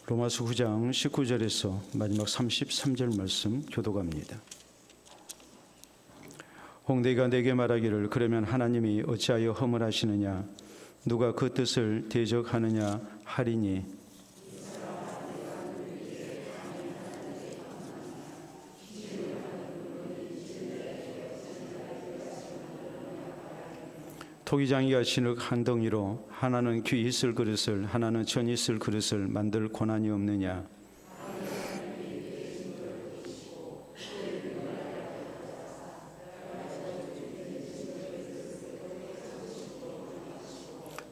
로마서 9장 19절에서 마지막 33절 말씀 교독합니다. 홍대가 내게 말하기를 그러면 하나님이 어찌하여 허물하시느냐 누가 그 뜻을 대적하느냐 하리니 토기장이가 진흙 한 덩이로 하나는 귀 있을 그릇을 하나는 전 있을 그릇을 만들 고난이 없느냐.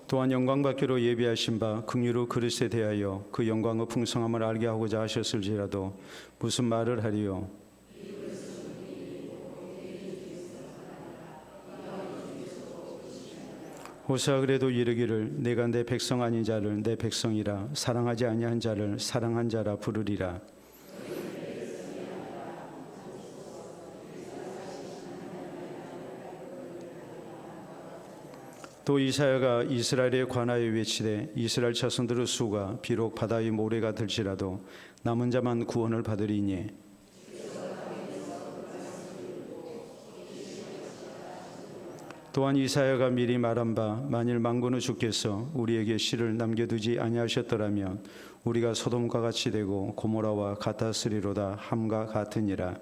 또한 영광받기로 예비하신 바 긍휼의 그릇에 대하여 그 영광의 풍성함을 알게 하고자 하셨을지라도 무슨 말을 하리요. 호세아 그래도 이르기를 내가 내 백성 아닌 자를 내 백성이라 사랑하지 아니한 자를 사랑한 자라 부르리라. 또 이사야가 이스라엘에 관하여 외치되 이스라엘 자손들의 수가 비록 바다의 모래가 될지라도 남은 자만 구원을 받으리니 또한 이사야가 미리 말한 바 만일 만군의 주께서 우리에게 씨를 남겨두지 아니하셨더라면 우리가 소돔과 같이 되고 고모라와 같았으리로다 함과 같으니라.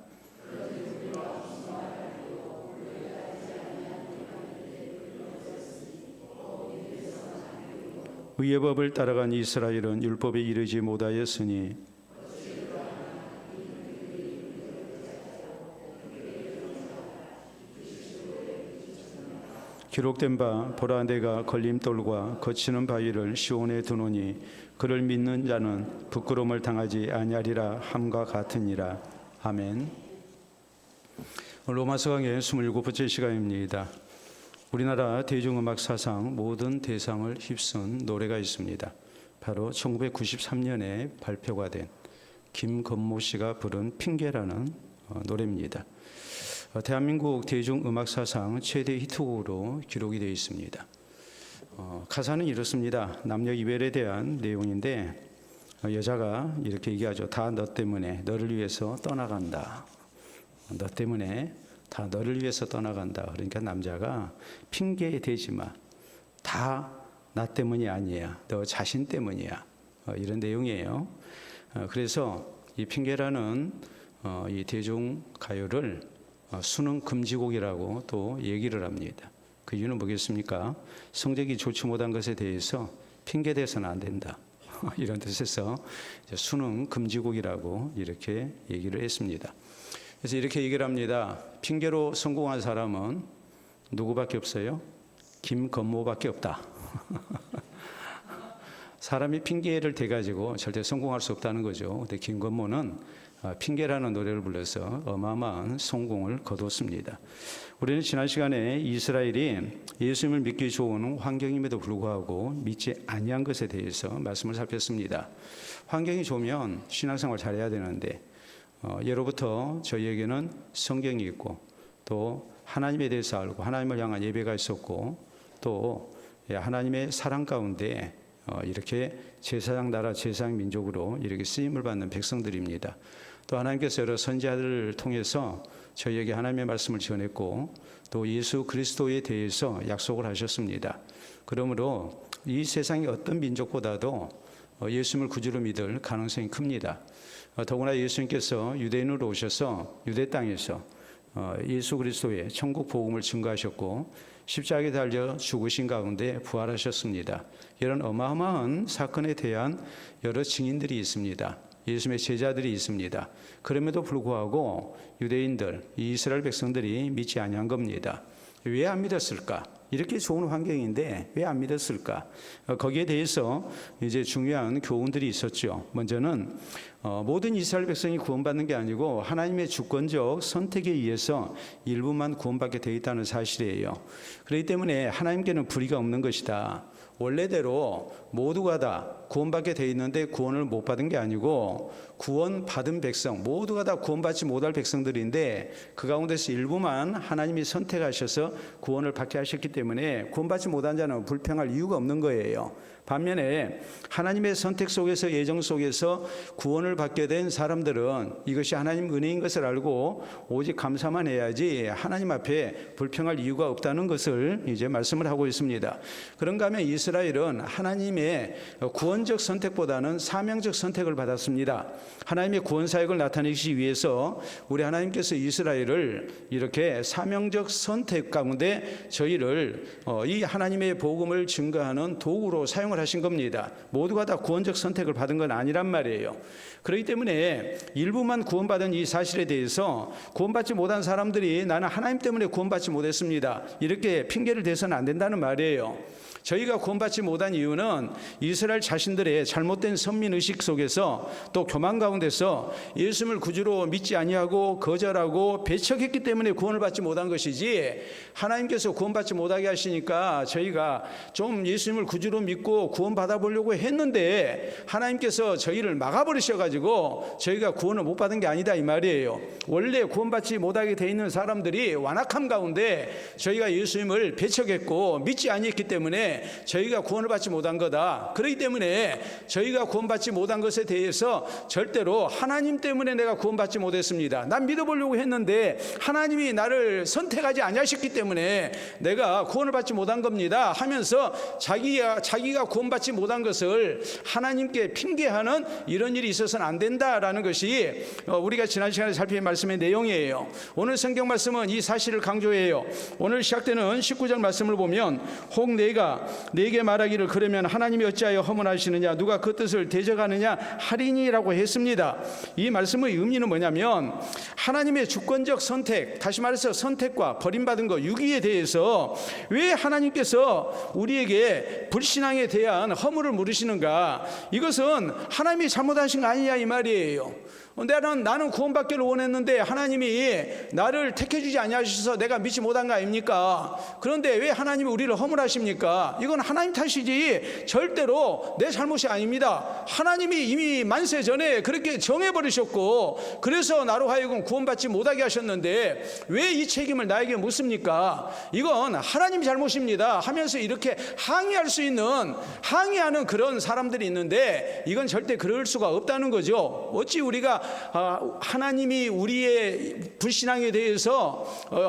의의 법을 따라간 이스라엘은 율법에 이르지 못하였으니 기록된 바 보라 내가 걸림돌과 거치는 바위를 시온에 두노니 그를 믿는 자는 부끄러움을 당하지 아니하리라 함과 같으니라. 아멘. 로마서 강의 27번째 시간입니다. 우리나라 대중음악 사상 모든 대상을 휩쓴 노래가 있습니다. 바로 1993년에 발표가 된 김건모 씨가 부른 핑계라는 노래입니다. 대한민국 대중음악 사상 최대 히트곡으로 기록이 되어 있습니다. 가사는 이렇습니다. 남녀 이별에 대한 내용인데 여자가 이렇게 얘기하죠. 다 너 때문에 너를 위해서 떠나간다. 너 때문에 다 너를 위해서 떠나간다. 그러니까 남자가 핑계 대지 마. 다 나 때문이 아니야. 너 자신 때문이야. 이런 내용이에요. 그래서 이 핑계라는 이 대중가요를 수능 금지곡이라고 또 얘기를 합니다. 그 이유는 뭐겠습니까? 성적이 좋지 못한 것에 대해서 핑계대서는 안 된다. 이런 뜻에서 수능 금지곡이라고 이렇게 얘기를 했습니다. 그래서 이렇게 얘기를 합니다. 핑계로 성공한 사람은 누구밖에 없어요? 김건모밖에 없다. 사람이 핑계를 대가지고 절대 성공할 수 없다는 거죠. 근데 김건모는 핑계라는 노래를 불러서 어마어마한 성공을 거뒀습니다. 우리는 지난 시간에 이스라엘이 예수님을 믿기 좋은 환경임에도 불구하고 믿지 아니한 것에 대해서 말씀을 살폈습니다. 환경이 좋으면 신앙생활 잘해야 되는데 예로부터 저희에게는 성경이 있고 또 하나님에 대해서 알고 하나님을 향한 예배가 있었고 또 하나님의 사랑 가운데 이렇게 제사장 나라 제사장 민족으로 이렇게 쓰임을 받는 백성들입니다. 또 하나님께서 여러 선지자들을 통해서 저희에게 하나님의 말씀을 전했고 또 예수 그리스도에 대해서 약속을 하셨습니다. 그러므로 이 세상의 어떤 민족보다도 예수님을 구주로 믿을 가능성이 큽니다. 더구나 예수님께서 유대인으로 오셔서 유대 땅에서 예수 그리스도의 천국 복음을 증거하셨고 십자가에 달려 죽으신 가운데 부활하셨습니다. 이런 어마어마한 사건에 대한 여러 증인들이 있습니다. 예수님의 제자들이 있습니다. 그럼에도 불구하고 유대인들, 이스라엘 백성들이 믿지 아니한 겁니다. 왜 안 믿었을까? 이렇게 좋은 환경인데 왜 안 믿었을까? 거기에 대해서 이제 중요한 교훈들이 있었죠. 먼저는 모든 이스라엘 백성이 구원받는 게 아니고 하나님의 주권적 선택에 의해서 일부만 구원받게 되어 있다는 사실이에요. 그렇기 때문에 하나님께는 불의가 없는 것이다. 원래대로 모두가 다 구원받게 돼 있는데 구원을 못 받은 게 아니고 구원받은 백성, 모두가 다 구원받지 못할 백성들인데 그 가운데서 일부만 하나님이 선택하셔서 구원을 받게 하셨기 때문에 구원받지 못한 자는 불평할 이유가 없는 거예요. 반면에 하나님의 선택 속에서, 예정 속에서 구원을 받게 된 사람들은 이것이 하나님 은혜인 것을 알고 오직 감사만 해야지 하나님 앞에 불평할 이유가 없다는 것을 이제 말씀을 하고 있습니다. 그런가 하면 이스라엘은 하나님의 구원적 선택보다는 사명적 선택을 받았습니다. 하나님의 구원 사역을 나타내기 위해서 우리 하나님께서 이스라엘을 이렇게 사명적 선택 가운데 저희를 이 하나님의 복음을 증거하는 도구로 사용을 하신 겁니다. 모두가 다 구원적 선택을 받은 건 아니란 말이에요. 그렇기 때문에 일부만 구원받은 이 사실에 대해서 구원받지 못한 사람들이 나는 하나님 때문에 구원받지 못했습니다, 이렇게 핑계를 대서는 안 된다는 말이에요. 저희가 구원받지 못한 이유는 이스라엘 자신들의 잘못된 선민의식 속에서 또 교만 가운데서 예수님을 구주로 믿지 아니하고 거절하고 배척했기 때문에 구원을 받지 못한 것이지, 하나님께서 구원받지 못하게 하시니까 저희가 좀 예수님을 구주로 믿고 구원받아 보려고 했는데 하나님께서 저희를 막아버리셔가지고 저희가 구원을 못 받은 게 아니다 이 말이에요. 원래 구원받지 못하게 돼 있는 사람들이 완악함 가운데 저희가 예수님을 배척했고 믿지 아니했기 때문에 저희가 구원을 받지 못한 거다. 그렇기 때문에 저희가 구원받지 못한 것에 대해서 절대로 하나님 때문에 내가 구원받지 못했습니다, 난 믿어보려고 했는데 하나님이 나를 선택하지 아니하셨기 때문에 내가 구원을 받지 못한 겁니다 하면서 자기가 구원받지 못한 것을 하나님께 핑계하는 이런 일이 있어서는 안 된다라는 것이 우리가 지난 시간에 살핀 말씀의 내용이에요. 오늘 성경 말씀은 이 사실을 강조해요. 오늘 시작되는 19절 말씀을 보면 혹 내가 네게 말하기를 그러면 하나님이 어찌하여 허물하시느냐, 누가 그 뜻을 대적하느냐 하리니라고 했습니다. 이 말씀의 의미는 뭐냐면 하나님의 주권적 선택, 다시 말해서 선택과 버림받은 것, 유기에 대해서 왜 하나님께서 우리에게 불신앙에 대한 허물을 물으시는가, 이것은 하나님이 잘못하신 거 아니냐 이 말이에요. 나는 구원받기를 원했는데 하나님이 나를 택해주지 아니하셔서 내가 믿지 못한 거 아닙니까? 그런데 왜 하나님이 우리를 허물하십니까? 이건 하나님 탓이지 절대로 내 잘못이 아닙니다. 하나님이 이미 만세 전에 그렇게 정해버리셨고 그래서 나로 하여금 구원받지 못하게 하셨는데 왜 이 책임을 나에게 묻습니까? 이건 하나님 잘못입니다 하면서 이렇게 항의할 수 있는, 항의하는 그런 사람들이 있는데 이건 절대 그럴 수가 없다는 거죠. 어찌 우리가 하나님이 우리의 불신앙에 대해서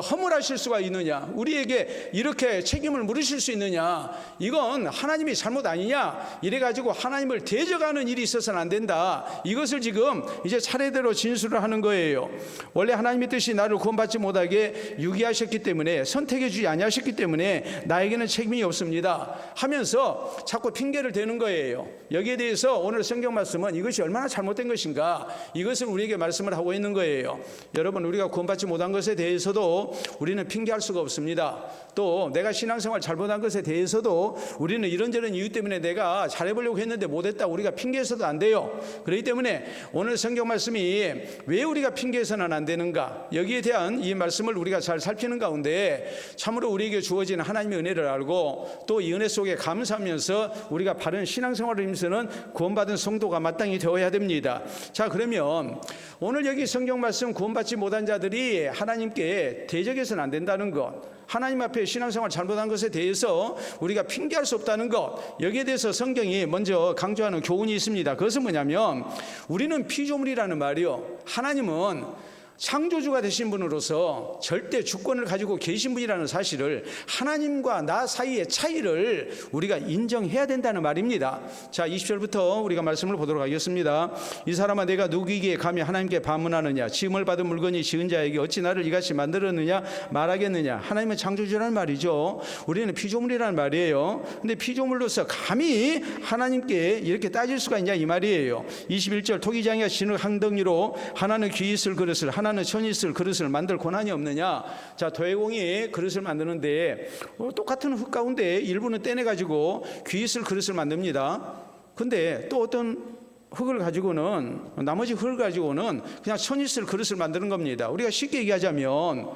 허물하실 수가 있느냐, 우리에게 이렇게 책임을 물으실 수 있느냐, 이건 하나님이 잘못 아니냐, 이래가지고 하나님을 대적하는 일이 있어서는 안 된다. 이것을 지금 이제 차례대로 진술을 하는 거예요. 원래 하나님의 뜻이 나를 구원받지 못하게 유기하셨기 때문에, 선택해 주지 아니하셨기 때문에 나에게는 책임이 없습니다 하면서 자꾸 핑계를 대는 거예요. 여기에 대해서 오늘 성경 말씀은 이것이 얼마나 잘못된 것인가, 이것을 우리에게 말씀을 하고 있는 거예요. 여러분, 우리가 구원받지 못한 것에 대해서도 우리는 핑계할 수가 없습니다. 또 내가 신앙생활 잘못한 것에 대해서도 우리는 이런저런 이유 때문에 내가 잘해보려고 했는데 못했다, 우리가 핑계해서도 안 돼요. 그렇기 때문에 오늘 성경 말씀이 왜 우리가 핑계해서는 안 되는가, 여기에 대한 이 말씀을 우리가 잘 살피는 가운데 참으로 우리에게 주어진 하나님의 은혜를 알고 또 이 은혜 속에 감사하면서 우리가 바른 신앙생활을 힘쓰는 구원받은 성도가 마땅히 되어야 됩니다. 자, 그러면 오늘 여기 성경 말씀, 구원받지 못한 자들이 하나님께 대적해서는 안 된다는 것, 하나님 앞에 신앙생활 잘못한 것에 대해서 우리가 핑계할 수 없다는 것, 여기에 대해서 성경이 먼저 강조하는 교훈이 있습니다. 그것은 뭐냐면 우리는 피조물이라는 말이요, 하나님은 창조주가 되신 분으로서 절대 주권을 가지고 계신 분이라는 사실을, 하나님과 나 사이의 차이를 우리가 인정해야 된다는 말입니다. 자, 20절부터 우리가 말씀을 보도록 하겠습니다. 이 사람아, 내가 누구에게 감히 하나님께 반문하느냐, 지음을 받은 물건이 지은 자에게 어찌 나를 이같이 만들었느냐 말하겠느냐. 하나님은 창조주라는 말이죠. 우리는 피조물이라는 말이에요. 근데 피조물로서 감히 하나님께 이렇게 따질 수가 있냐 이 말이에요. 21절, 토기장이가 진흙 한 덩이로 하나는 귀 있을 그릇을, 하나는 천이 있을 그릇을 만들 권한이 없느냐. 자, 도예공이 그릇을 만드는데 똑같은 흙 가운데 일부는 떼내가지고 귀 있을 그릇을 만듭니다. 근데 또 어떤 흙을 가지고는, 나머지 흙을 가지고는 그냥 천 있을 그릇을 만드는 겁니다. 우리가 쉽게 얘기하자면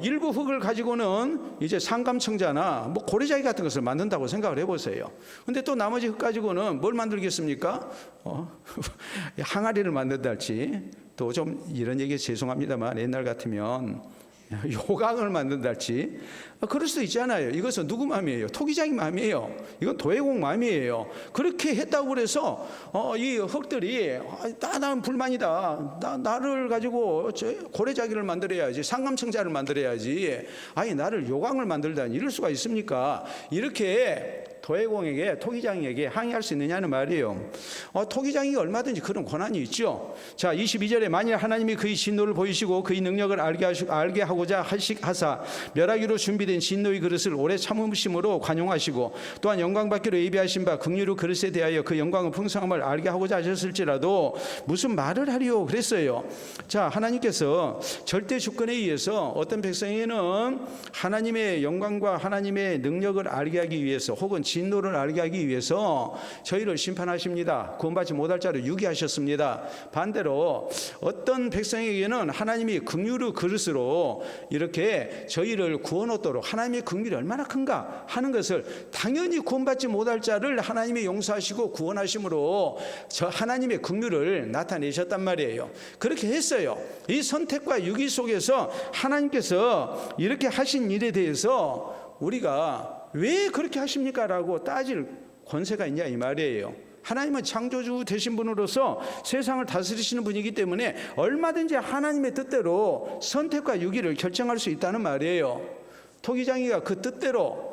일부 흙을 가지고는 이제 상감청자나 뭐 고래자기 같은 것을 만든다고 생각을 해보세요. 근데 또 나머지 흙 가지고는 뭘 만들겠습니까? 항아리를 만든달지, 또 좀 이런 얘기 죄송합니다만 옛날 같으면 요강을 만든달지, 그럴 수도 있잖아요. 이것은 누구 마음이에요? 토기장이 마음이에요. 이건 도해공 마음이에요. 그렇게 했다고 그래서 이 흙들이 나는 불만이다, 나를 가지고 고래자기를 만들어야지, 상감청자를 만들어야지, 아니 나를 요강을 만들다니, 이럴 수가 있습니까? 이렇게 도해공에게, 토기장에게 항의할 수 있느냐는 말이에요. 토기장이 얼마든지 그런 권한이 있죠. 자, 22절에 만일 하나님이 그의 진노를 보이시고 그의 능력을 알게 하고자 하사 멸하기로 준비된 진노의 그릇을 오래 참으심으로 관용하시고, 또한 영광 받기로 예비하신 바 긍휼의 그릇에 대하여 그 영광의 풍성함을 알게 하고자 하셨을지라도 무슨 말을 하리요 그랬어요. 자, 하나님께서 절대 주권에 의해서 어떤 백성에게는 하나님의 영광과 하나님의 능력을 알게 하기 위해서, 혹은 진노를 알게 하기 위해서 저희를 심판하십니다. 구원받지 못할 자를 유기하셨습니다. 반대로 어떤 백성에게는 하나님이 긍휼의 그릇으로 이렇게 저희를 구원 얻도록, 하나님의 긍휼이 얼마나 큰가 하는 것을, 당연히 구원받지 못할 자를 하나님이 용서하시고 구원하심으로 저 하나님의 긍휼을 나타내셨단 말이에요. 그렇게 했어요. 이 선택과 유기 속에서 하나님께서 이렇게 하신 일에 대해서 우리가 왜 그렇게 하십니까? 라고 따질 권세가 있냐 이 말이에요. 하나님은 창조주 되신 분으로서 세상을 다스리시는 분이기 때문에 얼마든지 하나님의 뜻대로 선택과 유기를 결정할 수 있다는 말이에요. 토기장이가 그 뜻대로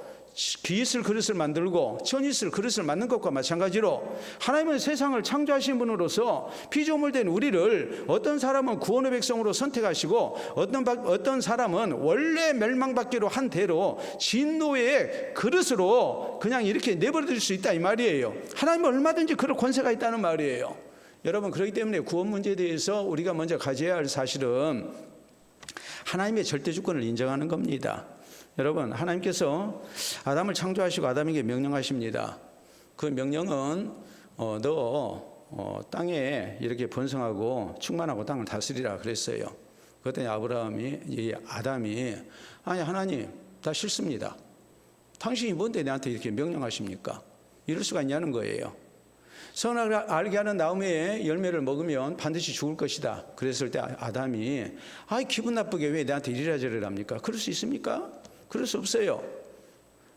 귀 있을 그릇을 만들고 천 있을 그릇을 만든 것과 마찬가지로, 하나님은 세상을 창조하신 분으로서 피조물된 우리를 어떤 사람은 구원의 백성으로 선택하시고, 어떤 사람은 원래 멸망받기로 한 대로 진노의 그릇으로 그냥 이렇게 내버려 둘 수 있다 이 말이에요. 하나님은 얼마든지 그럴 권세가 있다는 말이에요. 여러분, 그렇기 때문에 구원 문제에 대해서 우리가 먼저 가져야 할 사실은 하나님의 절대 주권을 인정하는 겁니다. 여러분, 하나님께서 아담을 창조하시고 아담에게 명령하십니다. 그 명령은 너 땅에 이렇게 번성하고 충만하고 땅을 다스리라 그랬어요. 그랬더니 아담이 아니 하나님, 다 싫습니다. 당신이 뭔데 나한테 이렇게 명령하십니까? 이럴 수가 있냐는 거예요. 선악을 알게 하는 나무의 열매를 먹으면 반드시 죽을 것이다. 그랬을 때 아담이 기분 나쁘게 왜 나한테 이리라 저리라 합니까? 그럴 수 있습니까? 그럴 수 없어요.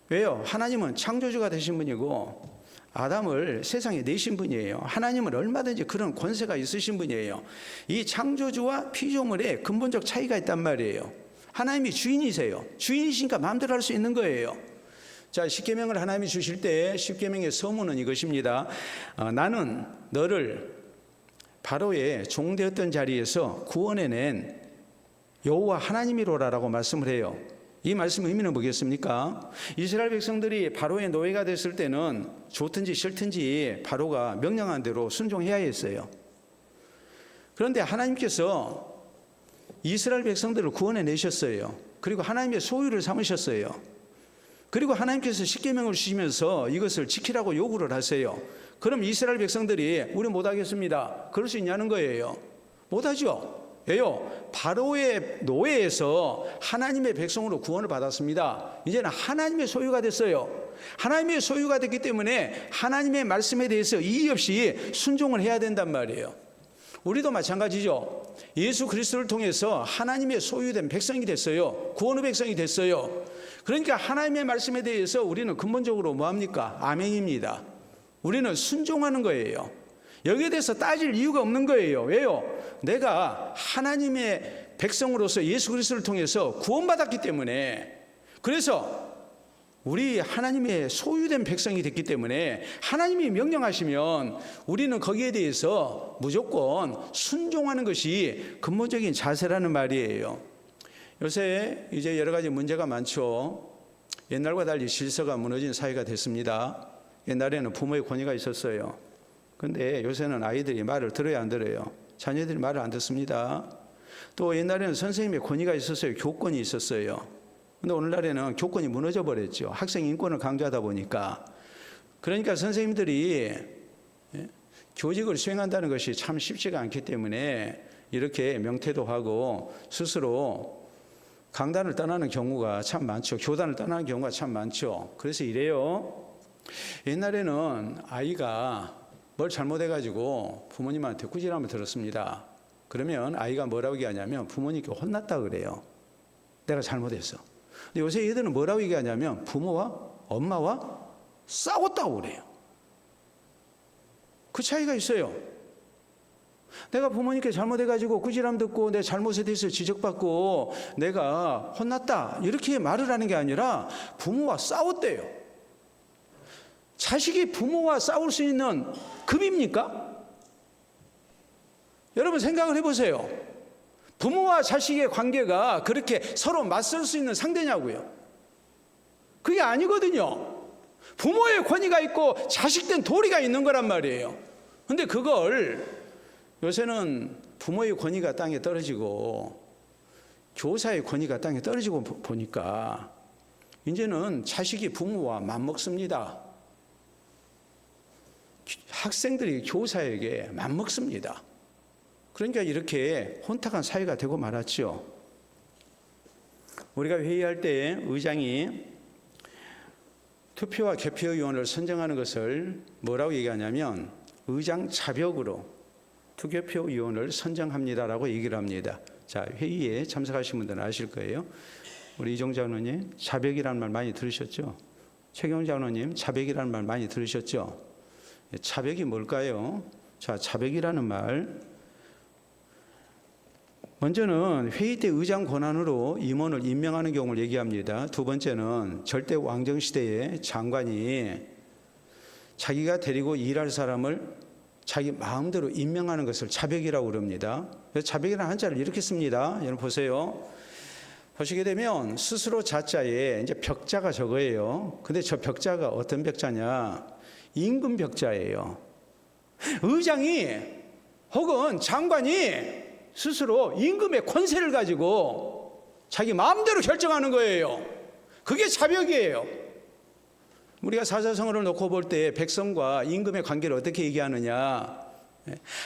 왜요? 하나님은 창조주가 되신 분이고 아담을 세상에 내신 분이에요. 하나님은 얼마든지 그런 권세가 있으신 분이에요. 이 창조주와 피조물의 근본적 차이가 있단 말이에요. 하나님이 주인이세요. 주인이시니까 마음대로 할 수 있는 거예요. 자, 십계명을 하나님이 주실 때 십계명의 서문은 이것입니다. 나는 너를 바로의 종되었던 자리에서 구원해낸 여호와 하나님이로라라고 말씀을 해요. 이 말씀의 의미는 뭐겠습니까? 이스라엘 백성들이 바로의 노예가 됐을 때는 좋든지 싫든지 바로가 명령한 대로 순종해야 했어요. 그런데 하나님께서 이스라엘 백성들을 구원해 내셨어요. 그리고 하나님의 소유를 삼으셨어요. 그리고 하나님께서 십계명을 주시면서 이것을 지키라고 요구를 하세요. 그럼 이스라엘 백성들이 우리 못하겠습니다, 그럴 수 있냐는 거예요. 못하죠. 왜요? 바로의 노예에서 하나님의 백성으로 구원을 받았습니다. 이제는 하나님의 소유가 됐어요. 하나님의 소유가 됐기 때문에 하나님의 말씀에 대해서 이의 없이 순종을 해야 된단 말이에요. 우리도 마찬가지죠. 예수 그리스도를 통해서 하나님의 소유된 백성이 됐어요. 구원의 백성이 됐어요. 그러니까 하나님의 말씀에 대해서 우리는 근본적으로 뭐합니까? 아멘입니다. 우리는 순종하는 거예요. 여기에 대해서 따질 이유가 없는 거예요. 왜요? 내가 하나님의 백성으로서 예수 그리스도를 통해서 구원받았기 때문에, 그래서 우리 하나님의 소유된 백성이 됐기 때문에 하나님이 명령하시면 우리는 거기에 대해서 무조건 순종하는 것이 근본적인 자세라는 말이에요. 요새 이제 여러 가지 문제가 많죠. 옛날과 달리 질서가 무너진 사회가 됐습니다. 옛날에는 부모의 권위가 있었어요. 근데 요새는 아이들이 말을 들어야 안 들어요. 자녀들이 말을 안 듣습니다. 또 옛날에는 선생님의 권위가 있었어요. 교권이 있었어요. 근데 오늘날에는 교권이 무너져 버렸죠. 학생 인권을 강조하다 보니까. 그러니까 선생님들이 교직을 수행한다는 것이 참 쉽지가 않기 때문에 이렇게 명퇴도 하고 스스로 강단을 떠나는 경우가 참 많죠. 교단을 떠나는 경우가 참 많죠. 그래서 이래요. 옛날에는 아이가 뭘 잘못해가지고 부모님한테 꾸지람을 들었습니다. 그러면 아이가 뭐라고 얘기하냐면 부모님께 혼났다 그래요. 내가 잘못했어. 근데 요새 애들은 뭐라고 얘기하냐면 부모와 엄마와 싸웠다고 그래요. 그 차이가 있어요. 내가 부모님께 잘못해가지고 꾸지람 듣고 내 잘못에 대해서 지적받고 내가 혼났다 이렇게 말을 하는 게 아니라 부모와 싸웠대요. 자식이 부모와 싸울 수 있는 급입니까? 여러분 생각을 해보세요. 부모와 자식의 관계가 그렇게 서로 맞설 수 있는 상대냐고요. 그게 아니거든요. 부모의 권위가 있고 자식된 도리가 있는 거란 말이에요. 근데 그걸 요새는 부모의 권위가 땅에 떨어지고 교사의 권위가 땅에 떨어지고 보니까 이제는 자식이 부모와 맞먹습니다. 학생들이 교사에게 맞먹습니다. 그러니까 이렇게 혼탁한 사회가 되고 말았죠. 우리가 회의할 때 의장이 투표와 개표위원을 선정하는 것을 뭐라고 얘기하냐면 의장 자벽으로 투개표위원을 선정합니다라고 얘기를 합니다. 자, 회의에 참석하신 분들은 아실 거예요. 우리 이종 장로님 자벽이라는 말 많이 들으셨죠? 최경 장로님 자벽이라는 말 많이 들으셨죠? 자벽이 뭘까요? 자, 자벽이라는 말 먼저는 회의 때 의장 권한으로 임원을 임명하는 경우를 얘기합니다. 두 번째는 절대 왕정 시대에 장관이 자기가 데리고 일할 사람을 자기 마음대로 임명하는 것을 자벽이라고 그럽니다. 자벽이라는 한자를 이렇게 씁니다. 여러분 보세요. 보시게 되면 스스로 자자에 이제 벽자가 저거예요. 근데 저 벽자가 어떤 벽자냐? 임금 벽자예요. 의장이 혹은 장관이 스스로 임금의 권세를 가지고 자기 마음대로 결정하는 거예요. 그게 자벽이에요. 우리가 사자성어를 놓고 볼 때 백성과 임금의 관계를 어떻게 얘기하느냐?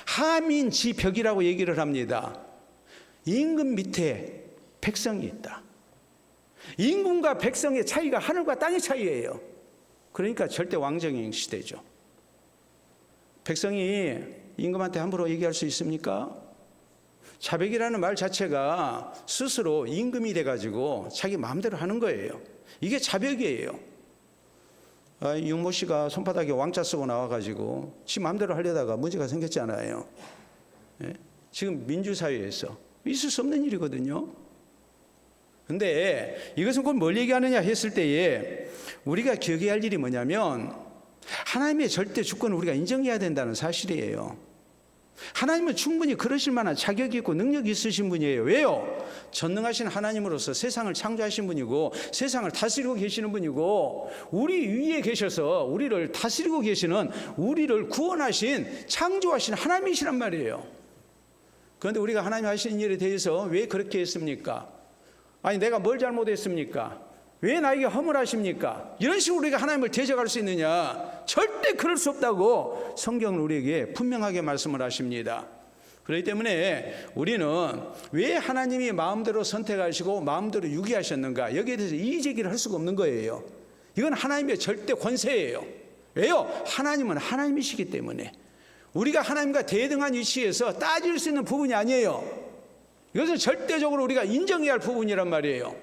하민지벽이라고 얘기를 합니다. 임금 밑에 백성이 있다. 임금과 백성의 차이가 하늘과 땅의 차이예요. 그러니까 절대 왕정의 시대죠. 백성이 임금한테 함부로 얘기할 수 있습니까? 자백이라는 말 자체가 스스로 임금이 돼가지고 자기 마음대로 하는 거예요. 이게 자백이에요. 윤모 씨가 손바닥에 왕자 쓰고 나와가지고 지 마음대로 하려다가 문제가 생겼잖아요. 예? 지금 민주사회에서 있을 수 없는 일이거든요. 근데 이것은 곧 뭘 얘기하느냐 했을 때에 우리가 기억해야 할 일이 뭐냐면 하나님의 절대 주권을 우리가 인정해야 된다는 사실이에요. 하나님은 충분히 그러실 만한 자격이 있고 능력이 있으신 분이에요. 왜요? 전능하신 하나님으로서 세상을 창조하신 분이고 세상을 다스리고 계시는 분이고 우리 위에 계셔서 우리를 다스리고 계시는 우리를 구원하신 창조하신 하나님이시란 말이에요. 그런데 우리가 하나님 하시는 일에 대해서 왜 그렇게 했습니까? 아니 내가 뭘 잘못했습니까? 왜 나에게 허물하십니까? 이런 식으로 우리가 하나님을 대적할 수 있느냐? 절대 그럴 수 없다고 성경은 우리에게 분명하게 말씀을 하십니다. 그렇기 때문에 우리는 왜 하나님이 마음대로 선택하시고 마음대로 유기하셨는가? 여기에 대해서 이의제기를 할 수가 없는 거예요. 이건 하나님의 절대 권세예요. 왜요? 하나님은 하나님이시기 때문에 우리가 하나님과 대등한 위치에서 따질 수 있는 부분이 아니에요. 이것은 절대적으로 우리가 인정해야 할 부분이란 말이에요.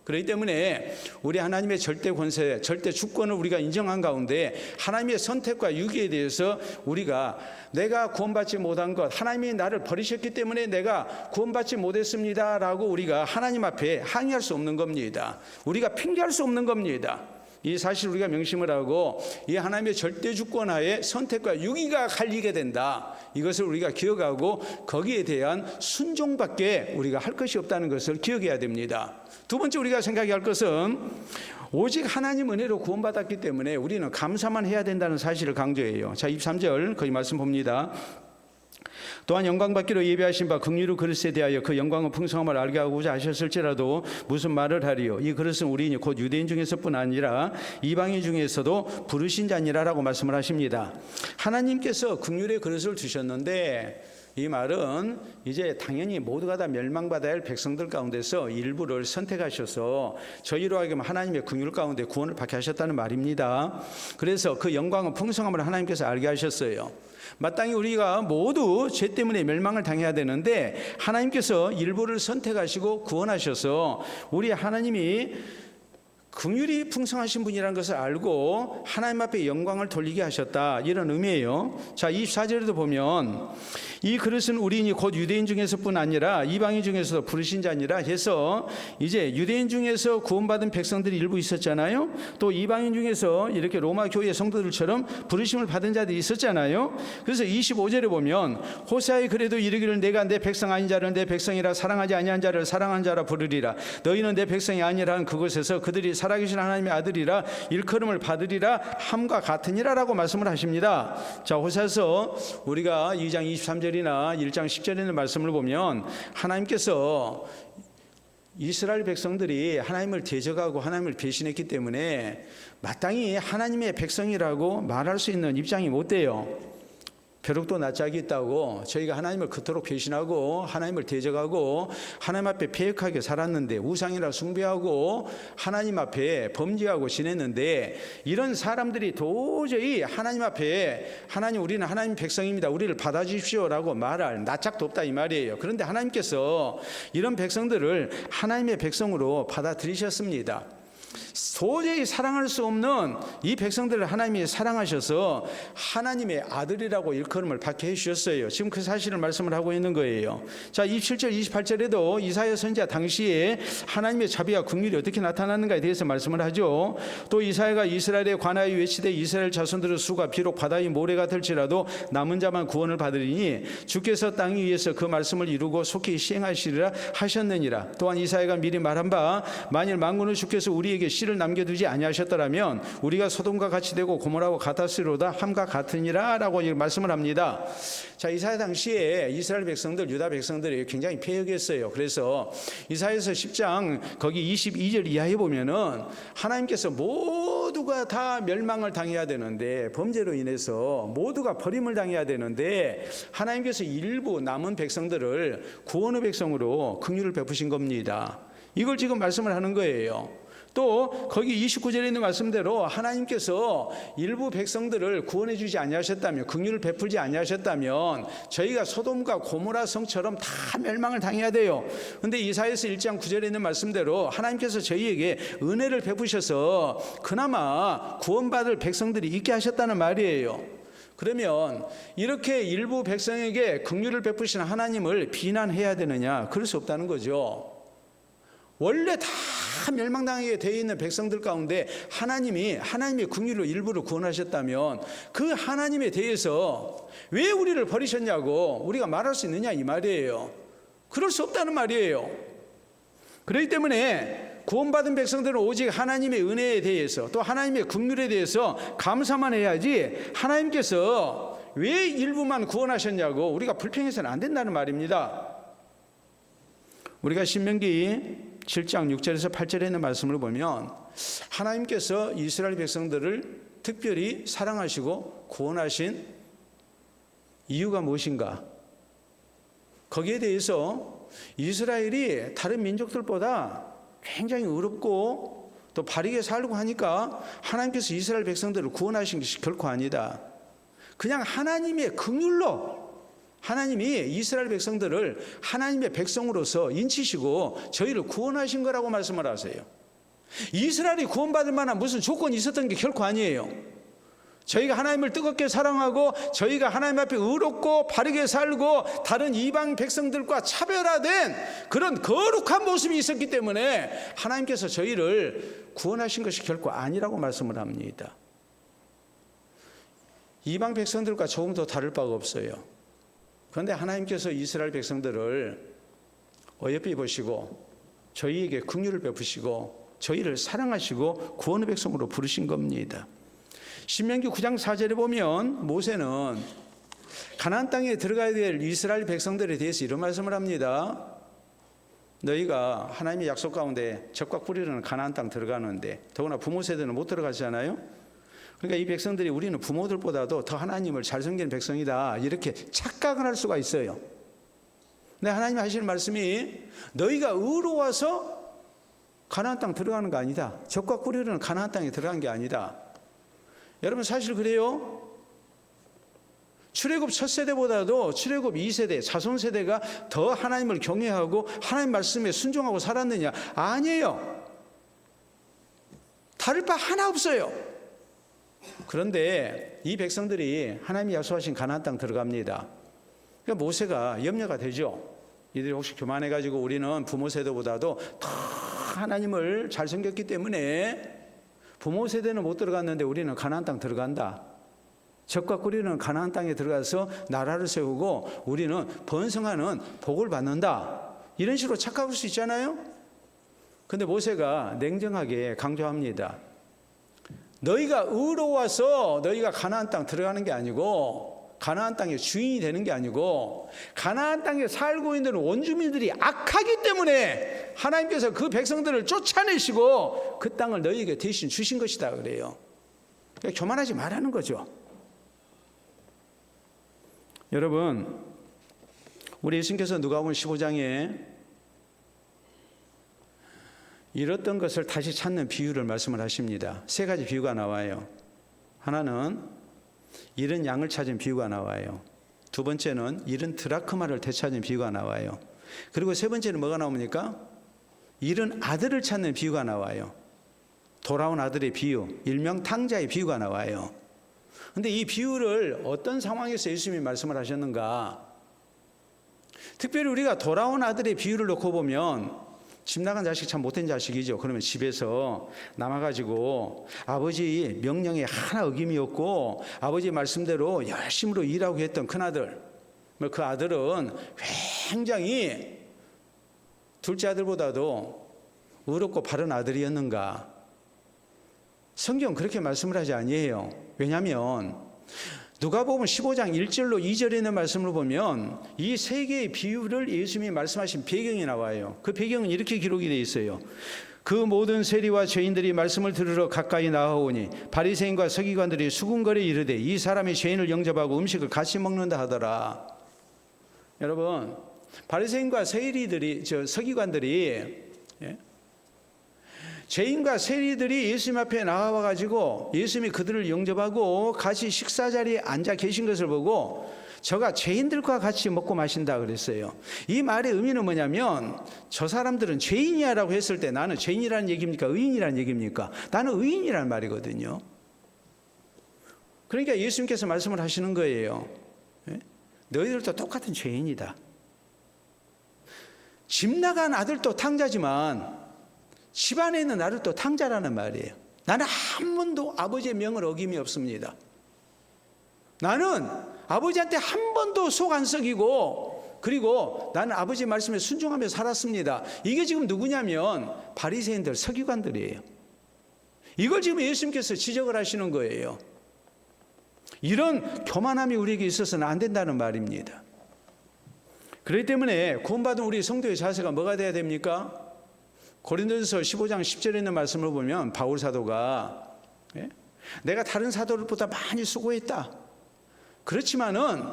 그렇기 때문에 우리 하나님의 절대 권세, 절대 주권을 우리가 인정한 가운데 하나님의 선택과 유기에 대해서 우리가 내가 구원받지 못한 것, 하나님이 나를 버리셨기 때문에 내가 구원받지 못했습니다라고 우리가 하나님 앞에 항의할 수 없는 겁니다. 우리가 핑계할 수 없는 겁니다. 이 사실 우리가 명심을 하고 이 하나님의 절대 주권 하에 선택과 유기가 갈리게 된다. 이것을 우리가 기억하고 거기에 대한 순종밖에 우리가 할 것이 없다는 것을 기억해야 됩니다. 두 번째 우리가 생각해야 할 것은 오직 하나님 은혜로 구원받았기 때문에 우리는 감사만 해야 된다는 사실을 강조해요. 자, 23절 거기 말씀 봅니다. 또한 영광받기로 예비하신 바 긍휼의 그릇에 대하여 그 영광의 풍성함을 알게 하고자 하셨을지라도 무슨 말을 하리요? 이 그릇은 우리니 곧 유대인 중에서뿐 아니라 이방인 중에서도 부르신 자니라라고 말씀을 하십니다. 하나님께서 긍휼의 그릇을 두셨는데 이 말은 이제 당연히 모두가 다 멸망받아야 할 백성들 가운데서 일부를 선택하셔서 저희로 하여금 하나님의 긍휼 가운데 구원을 받게 하셨다는 말입니다. 그래서 그 영광의 풍성함을 하나님께서 알게 하셨어요. 마땅히 우리가 모두 죄 때문에 멸망을 당해야 되는데 하나님께서 일부를 선택하시고 구원하셔서 우리 하나님이 긍휼이 풍성하신 분이라는 것을 알고 하나님 앞에 영광을 돌리게 하셨다, 이런 의미예요. 자, 24절에도 보면 이 그릇은 우리인이 곧 유대인 중에서뿐 아니라 이방인 중에서도 부르신 자니라 해서 이제 유대인 중에서 구원받은 백성들이 일부 있었잖아요. 또 이방인 중에서 이렇게 로마 교회 성도들처럼 부르심을 받은 자들이 있었잖아요. 그래서 25절에 보면 호세아의 그래도 이르기를 내가 내 백성 아닌 자를 내 백성이라 사랑하지 아니한 자를 사랑한 자라 부르리라. 너희는 내 백성이 아니라는 그곳에서 그들이 살아계신 하나님의 아들이라 일컬음을 받으리라 함과 같으니라라고 말씀을 하십니다. 자, 호세아서 우리가 2장 23절이나 1장 10절에 있는 말씀을 보면 하나님께서 이스라엘 백성들이 하나님을 대적하고 하나님을 배신했기 때문에 마땅히 하나님의 백성이라고 말할 수 있는 입장이 못 돼요. 벼룩도 낯짝이 있다고 저희가 하나님을 그토록 배신하고 하나님을 대적하고 하나님 앞에 패역하게 살았는데 우상이라 숭배하고 하나님 앞에 범죄하고 지냈는데 이런 사람들이 도저히 하나님 앞에 하나님 우리는 하나님 백성입니다, 우리를 받아주십시오라고 말할 낯짝도 없다 이 말이에요. 그런데 하나님께서 이런 백성들을 하나님의 백성으로 받아들이셨습니다. 도저히 사랑할 수 없는 이 백성들을 하나님이 사랑하셔서 하나님의 아들이라고 일컬음을 받게 해주셨어요. 지금 그 사실을 말씀을 하고 있는 거예요. 자, 27절 28절에도 이사야 선지자 당시에 하나님의 자비와 긍휼이 어떻게 나타나는가에 대해서 말씀을 하죠. 또 이사야가 이스라엘에 관하여 외치되 이스라엘 자손들의 수가 비록 바다의 모래가 될지라도 남은 자만 구원을 받으리니 주께서 땅 위에서 그 말씀을 이루고 속히 시행하시리라 하셨느니라. 또한 이사야가 미리 말한 바 만일 만군의 주께서 우리에게 씨를 남겨두지 아니하셨더라면 우리가 소돔과 같이 되고 고모라와 같았으리로다 함과 같으니라 라고 말씀을 합니다. 자, 이사야 당시에 이스라엘 백성들 유다 백성들이 굉장히 패역했어요. 그래서 이사야서 10장 거기 22절 이하에 보면은 하나님께서 모두가 다 멸망을 당해야 되는데 범죄로 인해서 모두가 버림을 당해야 되는데 하나님께서 일부 남은 백성들을 구원의 백성으로 긍휼을 베푸신 겁니다. 이걸 지금 말씀을 하는 거예요. 또 거기 29절에 있는 말씀대로 하나님께서 일부 백성들을 구원해 주지 아니하셨다면 긍휼을 베풀지 아니하셨다면 저희가 소돔과 고모라 성처럼 다 멸망을 당해야 돼요. 그런데 이사야서 1장 9절에 있는 말씀대로 하나님께서 저희에게 은혜를 베푸셔서 그나마 구원받을 백성들이 있게 하셨다는 말이에요. 그러면 이렇게 일부 백성에게 긍휼을 베푸신 하나님을 비난해야 되느냐? 그럴 수 없다는 거죠. 원래 다 멸망당하게 되어 있는 백성들 가운데 하나님의 긍휼로 일부를 구원하셨다면 그 하나님에 대해서 왜 우리를 버리셨냐고 우리가 말할 수 있느냐 이 말이에요. 그럴 수 없다는 말이에요. 그렇기 때문에 구원받은 백성들은 오직 하나님의 은혜에 대해서 또 하나님의 긍휼에 대해서 감사만 해야지 하나님께서 왜 일부만 구원하셨냐고 우리가 불평해서는 안 된다는 말입니다. 우리가 신명기 7장 6절에서 8절에 있는 말씀을 보면 하나님께서 이스라엘 백성들을 특별히 사랑하시고 구원하신 이유가 무엇인가? 거기에 대해서 이스라엘이 다른 민족들보다 굉장히 의롭고 또 바르게 살고 하니까 하나님께서 이스라엘 백성들을 구원하신 것이 결코 아니다. 그냥 하나님의 긍휼로 하나님이 이스라엘 백성들을 하나님의 백성으로서 인치시고 저희를 구원하신 거라고 말씀을 하세요. 이스라엘이 구원받을 만한 무슨 조건이 있었던 게 결코 아니에요. 저희가 하나님을 뜨겁게 사랑하고 저희가 하나님 앞에 의롭고 바르게 살고 다른 이방 백성들과 차별화된 그런 거룩한 모습이 있었기 때문에 하나님께서 저희를 구원하신 것이 결코 아니라고 말씀을 합니다. 이방 백성들과 조금 더 다를 바가 없어요. 그런데 하나님께서 이스라엘 백성들을 어여삐 보시고 저희에게 긍휼을 베푸시고 저희를 사랑하시고 구원의 백성으로 부르신 겁니다. 신명기 9장 4절에 보면 모세는 가나안 땅에 들어가야 될 이스라엘 백성들에 대해서 이런 말씀을 합니다. 너희가 하나님의 약속 가운데 적과 뿌리는 가나안 땅 들어가는데 더구나 부모 세대는 못 들어가잖아요. 그러니까 이 백성들이 우리는 부모들보다도 더 하나님을 잘 섬기는 백성이다 이렇게 착각을 할 수가 있어요. 근데 하나님이 하시는 말씀이 너희가 의로워서 가나안 땅 들어가는 거 아니다. 적과 뿌리는 가나안 땅에 들어간 게 아니다. 여러분 사실 그래요. 출애굽 첫 세대보다도 출애굽 2세대 자손 세대가 더 하나님을 경외하고 하나님 말씀에 순종하고 살았느냐? 아니에요. 다를 바 하나 없어요. 그런데 이 백성들이 하나님이 약속하신 가나안 땅 들어갑니다. 그러니까 모세가 염려가 되죠. 이들이 혹시 교만해가지고 우리는 부모 세대보다도 더 하나님을 잘 섬겼기 때문에 부모 세대는 못 들어갔는데 우리는 가나안 땅 들어간다. 적과 꿀이는 가나안 땅에 들어가서 나라를 세우고 우리는 번성하는 복을 받는다. 이런 식으로 착각할 수 있잖아요. 그런데 모세가 냉정하게 강조합니다. 너희가 의로워서 너희가 가나안 땅 들어가는 게 아니고 가나안 땅의 주인이 되는 게 아니고 가나안 땅에 살고 있는 원주민들이 악하기 때문에 하나님께서 그 백성들을 쫓아내시고 그 땅을 너희에게 대신 주신 것이다 그래요. 그러니까 교만하지 말라는 거죠. 여러분, 우리 예수님께서 누가복음 15장에 잃었던 것을 다시 찾는 비유를 말씀을 하십니다. 세 가지 비유가 나와요. 하나는 잃은 양을 찾은 비유가 나와요. 두 번째는 잃은 드라크마를 되찾은 비유가 나와요. 그리고 세 번째는 뭐가 나옵니까? 잃은 아들을 찾는 비유가 나와요. 돌아온 아들의 비유, 일명 탕자의 비유가 나와요. 그런데 이 비유를 어떤 상황에서 예수님이 말씀을 하셨는가? 특별히 우리가 돌아온 아들의 비유를 놓고 보면 집 나간 자식 참 못된 자식이죠. 그러면 집에서 남아가지고 아버지 명령에 하나 어김이 없고 아버지 말씀대로 열심으로 일하고 했던 큰아들. 그 아들은 굉장히 둘째 아들보다도 의롭고 바른 아들이었는가? 성경 그렇게 말씀을 하지 아니에요. 왜냐하면 누가복음 15장 1절로 2절에 있는 말씀을 보면 이 세 개의 비유를 예수님이 말씀하신 배경이 나와요. 그 배경은 이렇게 기록이 되어 있어요. 그 모든 세리와 죄인들이 말씀을 들으러 가까이 나아오니 바리새인과 서기관들이 수군거려 이르되 이 사람이 죄인을 영접하고 음식을 같이 먹는다 하더라. 여러분, 바리새인과 서기관들이 죄인과 세리들이 예수님 앞에 나와가지고 예수님이 그들을 영접하고 같이 식사 자리에 앉아 계신 것을 보고 저가 죄인들과 같이 먹고 마신다 그랬어요. 이 말의 의미는 뭐냐면 저 사람들은 죄인이야 라고 했을 때 나는 죄인이라는 얘기입니까? 의인이라는 얘기입니까? 나는 의인이라는 말이거든요. 그러니까 예수님께서 말씀을 하시는 거예요. 너희들도 똑같은 죄인이다. 집 나간 아들도 탕자지만 집안에 있는 나를 또 탕자라는 말이에요. 나는 한 번도 아버지의 명을 어김이 없습니다. 나는 아버지한테 한 번도 속 안 썩이고 그리고 나는 아버지 말씀에 순종하며 살았습니다. 이게 지금 누구냐면 바리새인들, 서기관들이에요. 이걸 지금 예수님께서 지적을 하시는 거예요. 이런 교만함이 우리에게 있어서는 안 된다는 말입니다. 그렇기 때문에 구원받은 우리 성도의 자세가 뭐가 돼야 됩니까? 고린도전서 15장 10절에 있는 말씀을 보면 바울 사도가 내가 다른 사도들보다 많이 수고했다. 그렇지만은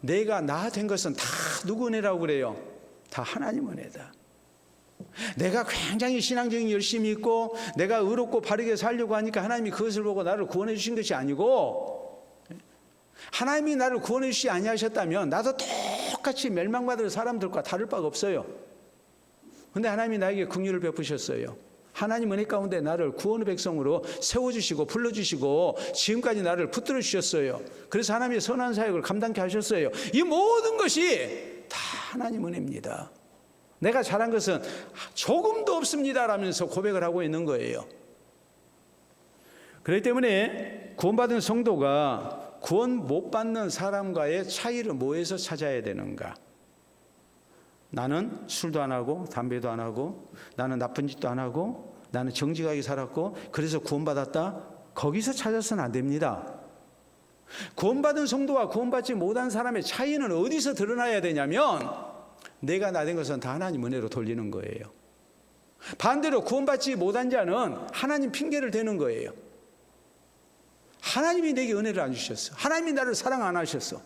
내가 나 된 것은 다 누구 은혜라고 그래요? 다 하나님 은혜다. 내가 굉장히 신앙적인 열심히 있고 내가 의롭고 바르게 살려고 하니까 하나님이 그것을 보고 나를 구원해 주신 것이 아니고 하나님이 나를 구원해 주시지 아니하셨다면 나도 똑같이 멸망받을 사람들과 다를 바가 없어요. 그런데 하나님이 나에게 긍휼을 베푸셨어요. 하나님 은혜 가운데 나를 구원의 백성으로 세워주시고 불러주시고 지금까지 나를 붙들어 주셨어요. 그래서 하나님의 선한 사역을 감당케 하셨어요. 이 모든 것이 다 하나님 은혜입니다. 내가 잘한 것은 조금도 없습니다 라면서 고백을 하고 있는 거예요. 그렇기 때문에 구원받은 성도가 구원 못 받는 사람과의 차이를 뭐에서 찾아야 되는가? 나는 술도 안 하고 담배도 안 하고 나는 나쁜 짓도 안 하고 나는 정직하게 살았고 그래서 구원받았다? 거기서 찾아서는 안 됩니다. 구원받은 성도와 구원받지 못한 사람의 차이는 어디서 드러나야 되냐면 내가 나 된 것은 다 하나님 은혜로 돌리는 거예요. 반대로 구원받지 못한 자는 하나님 핑계를 대는 거예요. 하나님이 내게 은혜를 안 주셨어. 하나님이 나를 사랑 안 하셨어.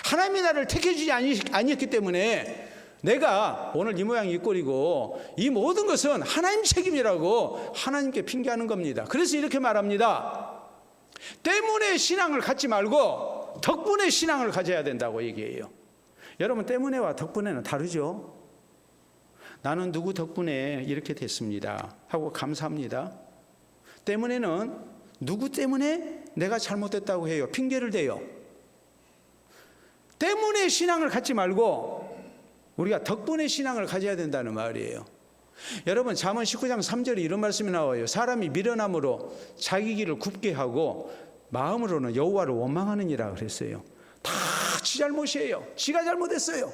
하나님이 나를 택해주지 아니었기 때문에 내가 오늘 이 모양 이 꼴이고 이 모든 것은 하나님 책임이라고 하나님께 핑계하는 겁니다. 그래서 이렇게 말합니다. 때문에 신앙을 갖지 말고 덕분에 신앙을 가져야 된다고 얘기해요. 여러분, 때문에와 덕분에는 다르죠. 나는 누구 덕분에 이렇게 됐습니다 하고 감사합니다. 때문에는 누구 때문에 내가 잘못됐다고 해요. 핑계를 대요. 때문에 신앙을 갖지 말고 우리가 덕분에 신앙을 가져야 된다는 말이에요. 여러분, 잠언 19장 3절에 이런 말씀이 나와요. 사람이 미련함으로 자기 길을 굽게 하고 마음으로는 여호와를 원망하느니라 그랬어요. 다 지 잘못이에요. 지가 잘못했어요.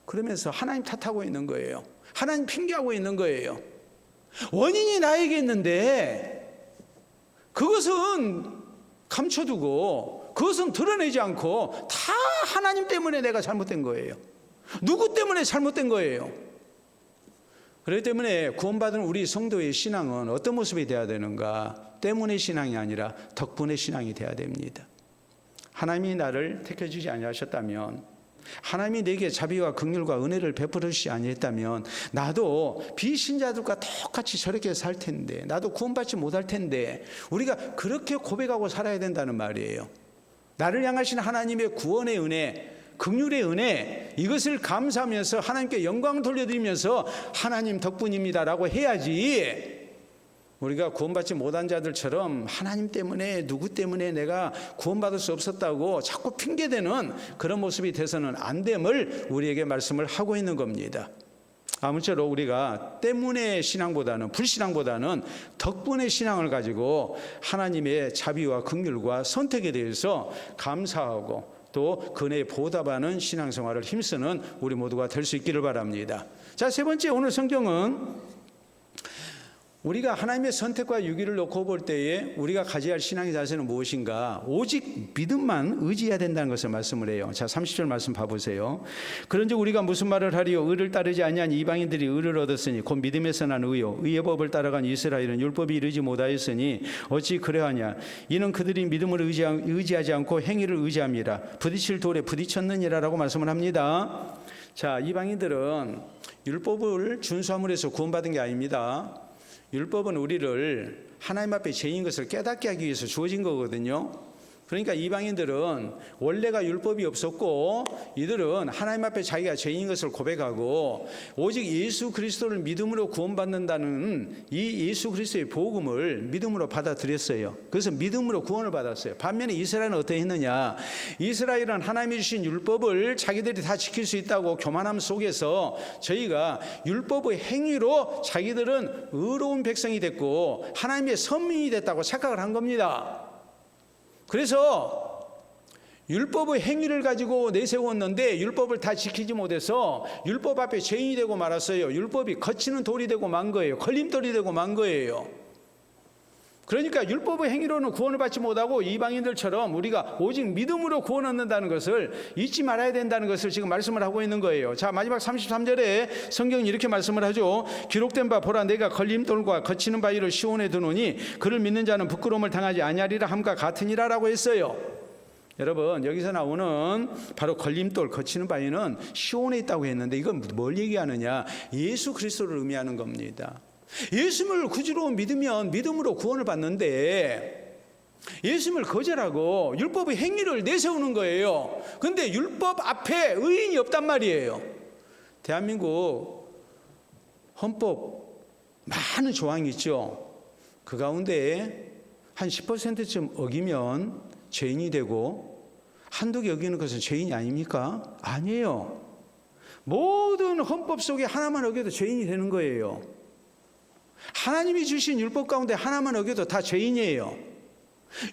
그러면서 하나님 탓하고 있는 거예요. 하나님 핑계하고 있는 거예요. 원인이 나에게 있는데 그것은 감춰두고 그것은 드러내지 않고 다 하나님 때문에 내가 잘못된 거예요. 누구 때문에 잘못된 거예요. 그렇기 때문에 구원받은 우리 성도의 신앙은 어떤 모습이 돼야 되는가? 때문의 신앙이 아니라 덕분의 신앙이 돼야 됩니다. 하나님이 나를 택해주지 아니하셨다면, 하나님이 내게 자비와 긍휼과 은혜를 베풀어 주시지 아니했다면 나도 비신자들과 똑같이 저렇게 살 텐데, 나도 구원받지 못할 텐데, 우리가 그렇게 고백하고 살아야 된다는 말이에요. 나를 향하신 하나님의 구원의 은혜, 긍휼의 은혜, 이것을 감사하면서 하나님께 영광 돌려드리면서 하나님 덕분입니다라고 해야지, 우리가 구원받지 못한 자들처럼 하나님 때문에 누구 때문에 내가 구원받을 수 없었다고 자꾸 핑계대는 그런 모습이 돼서는 안 됨을 우리에게 말씀을 하고 있는 겁니다. 아무쪼록 우리가 때문의 신앙보다는, 불신앙보다는 덕분의 신앙을 가지고 하나님의 자비와 긍휼과 선택에 대해서 감사하고 또 그네에 보답하는 신앙생활을 힘쓰는 우리 모두가 될 수 있기를 바랍니다. 자, 세 번째, 오늘 성경은 우리가 하나님의 선택과 유기를 놓고 볼 때에 우리가 가져야 할 신앙의 자세는 무엇인가? 오직 믿음만 의지해야 된다는 것을 말씀을 해요. 자, 30절 말씀 봐보세요. 그런즉 우리가 무슨 말을 하리요? 의를 따르지 아니한 이방인들이 의를 얻었으니 곧 믿음에서 난 의요. 의의 법을 따라간 이스라엘은 율법이 이르지 못하였으니 어찌 그러하냐? 이는 그들이 믿음을 의지하지 않고 행위를 의지함이라. 부딪힐 돌에 부딪혔느니라라고 말씀을 합니다. 자, 이방인들은 율법을 준수함으로 해서 구원받은 게 아닙니다. 율법은 우리를 하나님 앞에 죄인 것을 깨닫게 하기 위해서 주어진 거거든요. 그러니까 이방인들은 원래가 율법이 없었고 이들은 하나님 앞에 자기가 죄인인 것을 고백하고 오직 예수 그리스도를 믿음으로 구원받는다는 이 예수 그리스도의 복음을 믿음으로 받아들였어요. 그래서 믿음으로 구원을 받았어요. 반면에 이스라엘은 어떻게 했느냐? 이스라엘은 하나님이 주신 율법을 자기들이 다 지킬 수 있다고 교만함 속에서 저희가 율법의 행위로 자기들은 의로운 백성이 됐고 하나님의 선민이 됐다고 착각을 한 겁니다. 그래서 율법의 행위를 가지고 내세웠는데 율법을 다 지키지 못해서 율법 앞에 죄인이 되고 말았어요. 율법이 거치는 돌이 되고 만 거예요. 걸림돌이 되고 만 거예요. 그러니까 율법의 행위로는 구원을 받지 못하고 이방인들처럼 우리가 오직 믿음으로 구원 얻는다는 것을 잊지 말아야 된다는 것을 지금 말씀을 하고 있는 거예요. 자, 마지막 33절에 성경은 이렇게 말씀을 하죠. 기록된 바 보라, 내가 걸림돌과 거치는 바위를 시온에 두노니 그를 믿는 자는 부끄러움을 당하지 아니하리라 함과 같으니라 라고 했어요. 여러분, 여기서 나오는 바로 걸림돌, 거치는 바위는 시온에 있다고 했는데 이건 뭘 얘기하느냐? 예수 그리스도를 의미하는 겁니다. 예수님을 구주로 믿으면 믿음으로 구원을 받는데 예수님을 거절하고 율법의 행위를 내세우는 거예요. 그런데 율법 앞에 의인이 없단 말이에요. 대한민국 헌법 많은 조항이 있죠. 그 가운데 한 10%쯤 어기면 죄인이 되고 한두 개 어기는 것은 죄인이 아닙니까? 아니에요. 모든 헌법 속에 하나만 어겨도 죄인이 되는 거예요. 하나님이 주신 율법 가운데 하나만 어겨도 다 죄인이에요.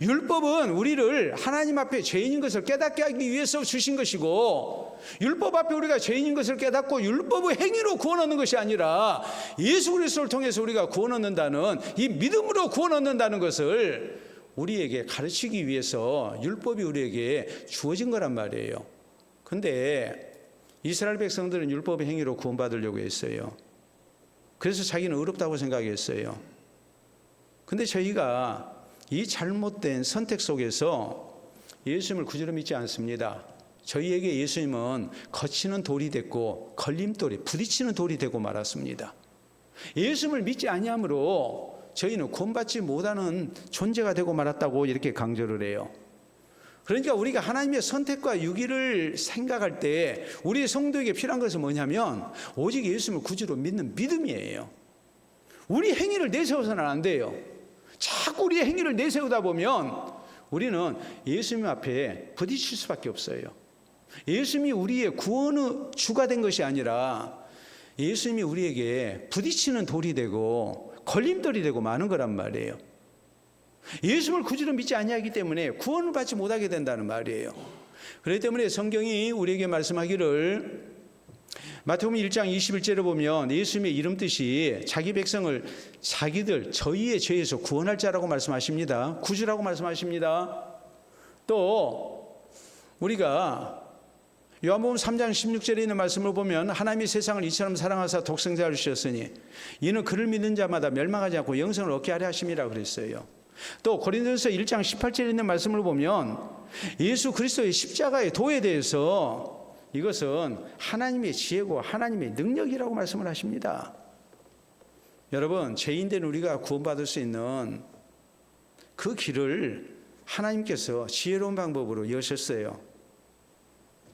율법은 우리를 하나님 앞에 죄인인 것을 깨닫게 하기 위해서 주신 것이고 율법 앞에 우리가 죄인인 것을 깨닫고 율법의 행위로 구원 얻는 것이 아니라 예수 그리스도를 통해서 우리가 구원 얻는다는 이 믿음으로 구원 얻는다는 것을 우리에게 가르치기 위해서 율법이 우리에게 주어진 거란 말이에요. 근데 이스라엘 백성들은 율법의 행위로 구원받으려고 했어요. 그래서 자기는 의롭다고 생각했어요. 근데 저희가 이 잘못된 선택 속에서 예수님을 구주로 믿지 않습니다. 저희에게 예수님은 거치는 돌이 됐고 걸림돌이, 부딪히는 돌이 되고 말았습니다. 예수님을 믿지 아니함으로 저희는 구원받지 못하는 존재가 되고 말았다고 이렇게 강조를 해요. 그러니까 우리가 하나님의 선택과 유기를 생각할 때 우리 성도에게 필요한 것은 뭐냐면 오직 예수님을 구주로 믿는 믿음이에요. 우리 행위를 내세워서는 안 돼요. 자꾸 우리의 행위를 내세우다 보면 우리는 예수님 앞에 부딪힐 수밖에 없어요. 예수님이 우리의 구원의 주가 된 것이 아니라 예수님이 우리에게 부딪히는 돌이 되고 걸림돌이 되고 마는 거란 말이에요. 예수님을 구주로 믿지 아니하기 때문에 구원을 받지 못하게 된다는 말이에요. 그렇기 때문에 성경이 우리에게 말씀하기를 마태복음 1장 21절에 보면 예수님의 이름 뜻이 자기 백성을 저희의 죄에서 구원할 자라고 말씀하십니다. 구주라고 말씀하십니다. 또 우리가 요한복음 3장 16절에 있는 말씀을 보면 하나님이 세상을 이처럼 사랑하사 독생자를 주셨으니 이는 그를 믿는 자마다 멸망하지 않고 영생을 얻게 하려 하심이라 그랬어요. 또 고린도전서 1장 18절에 있는 말씀을 보면 예수 그리스도의 십자가의 도에 대해서 이것은 하나님의 지혜고 하나님의 능력이라고 말씀을 하십니다. 여러분, 죄인된 우리가 구원받을 수 있는 그 길을 하나님께서 지혜로운 방법으로 여셨어요.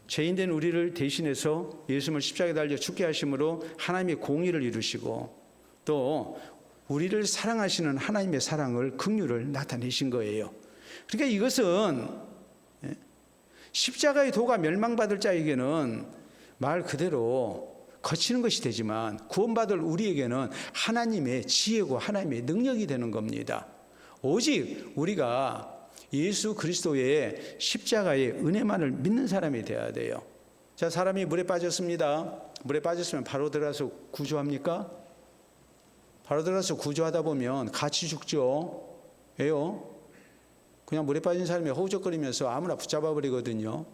죄인된 우리를 대신해서 예수님을 십자가에 달려 죽게 하심으로 하나님의 공의를 이루시고 또 우리를 사랑하시는 하나님의 사랑을, 긍휼을 나타내신 거예요. 그러니까 이것은 십자가의 도가 멸망받을 자에게는 말 그대로 거치는 것이 되지만 구원받을 우리에게는 하나님의 지혜고 하나님의 능력이 되는 겁니다. 오직 우리가 예수 그리스도의 십자가의 은혜만을 믿는 사람이 되어야 돼요. 자, 사람이 물에 빠졌습니다. 물에 빠졌으면 바로 들어가서 구조합니까? 바로 들어가서 구조하다 보면 같이 죽죠. 왜요? 그냥 물에 빠진 사람이 허우적거리면서 아무나 붙잡아 버리거든요.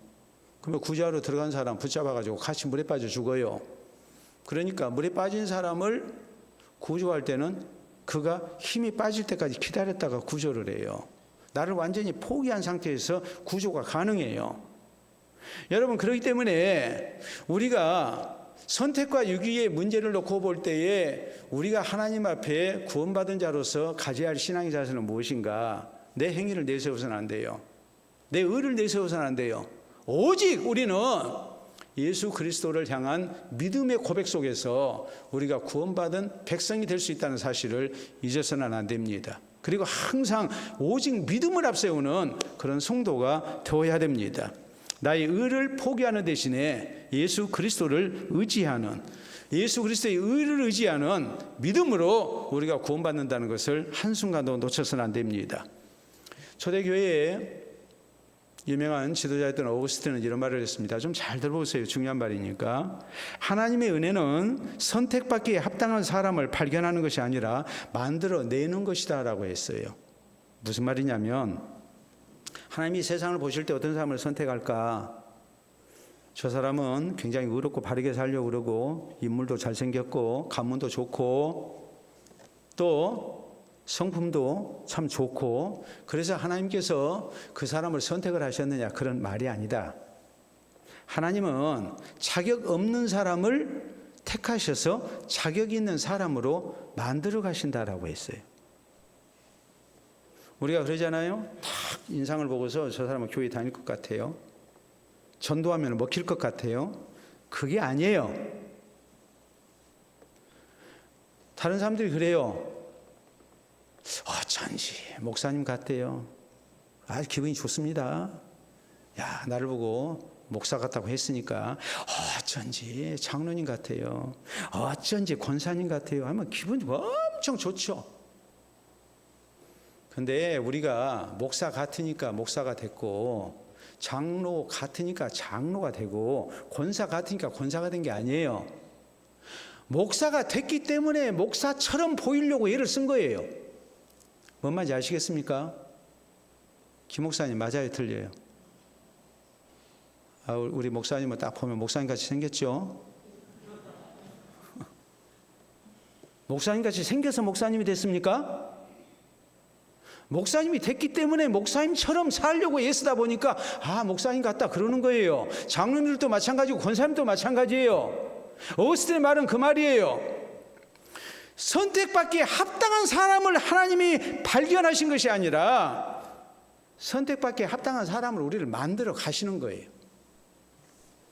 그러면 구조하러 들어간 사람 붙잡아가지고 같이 물에 빠져 죽어요. 그러니까 물에 빠진 사람을 구조할 때는 그가 힘이 빠질 때까지 기다렸다가 구조를 해요. 나를 완전히 포기한 상태에서 구조가 가능해요. 여러분, 그렇기 때문에 우리가 선택과 유기의 문제를 놓고 볼 때에 우리가 하나님 앞에 구원받은 자로서 가져야 할 신앙의 자세는 무엇인가? 내 행위를 내세워서는 안 돼요. 내 의를 내세워서는 안 돼요. 오직 우리는 예수 그리스도를 향한 믿음의 고백 속에서 우리가 구원받은 백성이 될 수 있다는 사실을 잊어서는 안 됩니다. 그리고 항상 오직 믿음을 앞세우는 그런 성도가 되어야 됩니다. 나의 의를 포기하는 대신에 예수 그리스도를 의지하는, 예수 그리스도의 의를 의지하는 믿음으로 우리가 구원받는다는 것을 한순간도 놓쳐서는 안 됩니다. 초대교회에 유명한 지도자였던 어거스틴은 이런 말을 했습니다. 좀 잘 들어보세요. 중요한 말이니까. 하나님의 은혜는 선택받기에 합당한 사람을 발견하는 것이 아니라 만들어내는 것이다 라고 했어요. 무슨 말이냐면 하나님이 세상을 보실 때 어떤 사람을 선택할까? 저 사람은 굉장히 의롭고 바르게 살려고 그러고 인물도 잘생겼고 가문도 좋고 또 성품도 참 좋고 그래서 하나님께서 그 사람을 선택을 하셨느냐, 그런 말이 아니다. 하나님은 자격 없는 사람을 택하셔서 자격 있는 사람으로 만들어 가신다라고 했어요. 우리가 그러잖아요. 딱 인상을 보고서 저 사람은 교회 다닐 것 같아요. 전도하면 먹힐 것 같아요. 그게 아니에요. 다른 사람들이 그래요. 어쩐지 목사님 같대요. 아주 기분이 좋습니다. 야, 나를 보고 목사 같다고 했으니까 어쩐지 장로님 같아요. 어쩐지 권사님 같아요 하면 기분이 엄청 좋죠. 근데 우리가 목사 같으니까 목사가 됐고 장로 같으니까 장로가 되고 권사 같으니까 권사가 된 게 아니에요. 목사가 됐기 때문에 목사처럼 보이려고 애를 쓴 거예요. 뭔 말인지 아시겠습니까? 김 목사님 맞아요, 틀려요? 우리 목사님은 딱 보면 목사님같이 생겼죠? 목사님같이 생겨서 목사님이 됐습니까? 목사님이 됐기 때문에 목사님처럼 살려고 애쓰다 보니까 목사님 같다 그러는 거예요. 장로님들도 마찬가지고 권사님도 마찬가지예요. 어거스틴의 말은 그 말이에요. 선택받기에 합당한 사람을 하나님이 발견하신 것이 아니라 선택받기에 합당한 사람을 우리를 만들어 가시는 거예요.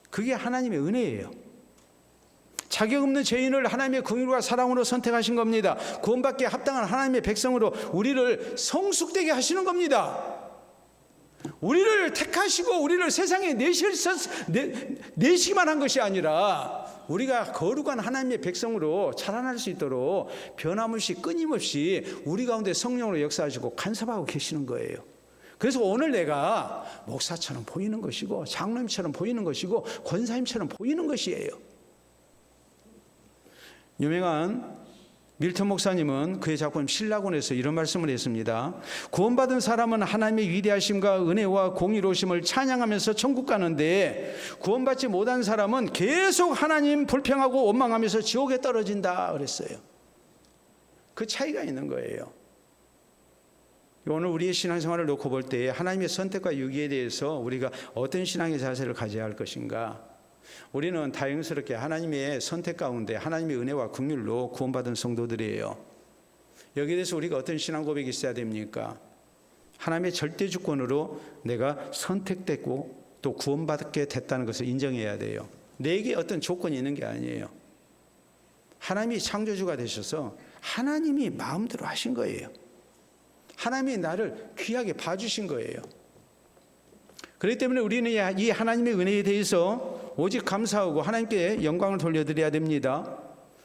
그게 하나님의 은혜예요. 자격 없는 죄인을 하나님의 긍휼과 사랑으로 선택하신 겁니다. 구원받기에 합당한 하나님의 백성으로 우리를 성숙되게 하시는 겁니다. 우리를 택하시고 우리를 세상에 내시기만 한 것이 아니라 우리가 거룩한 하나님의 백성으로 자라날 수 있도록 변함없이 끊임없이 우리 가운데 성령으로 역사하시고 간섭하고 계시는 거예요. 그래서 오늘 내가 목사처럼 보이는 것이고 장로님처럼 보이는 것이고 권사님처럼 보이는 것이에요. 유명한 밀턴 목사님은 그의 작품 신라곤에서 이런 말씀을 했습니다. 구원받은 사람은 하나님의 위대하심과 은혜와 공의로우심을 찬양하면서 천국 가는데 구원받지 못한 사람은 계속 하나님 불평하고 원망하면서 지옥에 떨어진다 그랬어요. 그 차이가 있는 거예요. 오늘 우리의 신앙생활을 놓고 볼 때 하나님의 선택과 유기에 대해서 우리가 어떤 신앙의 자세를 가져야 할 것인가. 우리는 다행스럽게 하나님의 선택 가운데 하나님의 은혜와 긍휼로 구원받은 성도들이에요. 여기에 대해서 우리가 어떤 신앙 고백이 있어야 됩니까? 하나님의 절대 주권으로 내가 선택됐고 또 구원받게 됐다는 것을 인정해야 돼요. 내게 어떤 조건이 있는 게 아니에요. 하나님이 창조주가 되셔서 하나님이 마음대로 하신 거예요. 하나님이 나를 귀하게 봐주신 거예요. 그렇기 때문에 우리는 이 하나님의 은혜에 대해서 오직 감사하고 하나님께 영광을 돌려드려야 됩니다.